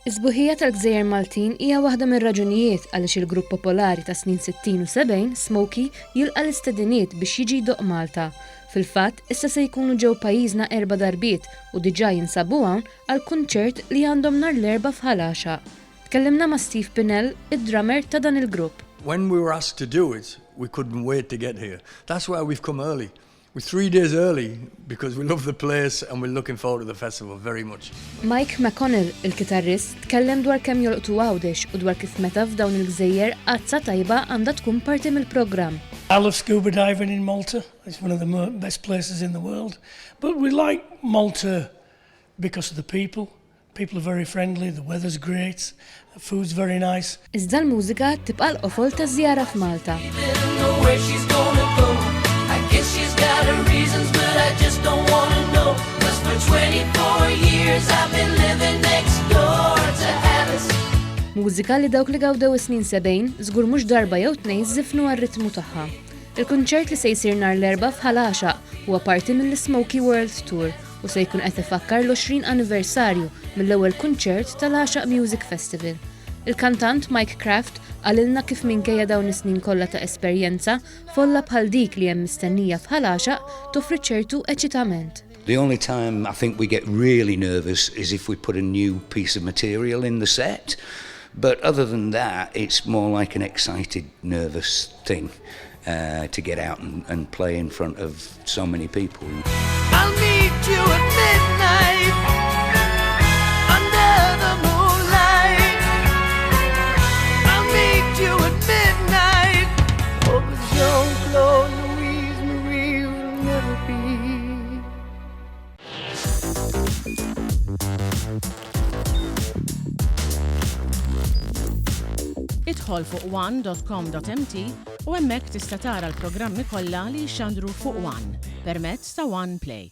Is-sbuħija tal-Gżejjer Maltin hija waħda mir-raġunijiet għaliex il-grupp popolari ta' snin 60 u 70 Smokey jilqa' l-istediniet biex jiġi jdoqq Malta. Fil-fatt, issa se jkunu ġew pajjiżna 4 darbiet u diġà jinsabu hawn għal kunċert li għandhom nhar l-erba' f'Ħalaxa. Tkellimna ma' Steve Pinnell, id-drummer ta' dan il-grupp. When we were asked to do it, we couldn't wait to get here. That's why we've come early. We're 3 days early because we love the place and we're looking forward to the festival very much. Mike McConnell, il-kitarrist, tkellem dwar kemm jolqtu għawdex u dwar kif meta f'dawn il-Gżejjer qazza tajba għandha tkun parti mill-programm. I love scuba diving in Malta. It's one of the best places in the world. But we like Malta because of the people. People are very friendly, the weather's great, the food's very nice. Iżda l-mużika tibqa' l-qofol taż-żjara f'Malta. She's got her reasons, but I just don't want to know. 'Cause for 24 years I've been living next door to Alice. Mużika li dawk li gawdew is-snin 70 żgur mhux darba jew tnejn żifnu għar-ritmu tagħha. Il-kunċert li se jsir nhar l-erba' f'Ħalaxa huwa parti mill-Smokey World Tour u se jkun qed ifakkar l-20 anniversarju mill-ewwel kunċert tal-Għaxaq Music Festival. Il-kantant Mike Kraft għalilna kif minkejja dawn is-snin kollha ta' esperjenza folla bħal dik li hemm mistennija f'Ħalaxa toffri ċertu eċitament. The only time I think we get really nervous is if we put a new piece of material in the set. But other than that, it's more like an excited, nervous thing to get out and play in front of so many people. I'll meet you at midnight under the moonlight. I'll meet you at midnight. Oh, but Jean-Claude Louise Marie will never be. Idħol fuq one.com.mt u hemmhekk tista' tara l-programmi kollha li jxandru fuq One permezz ta' One Play.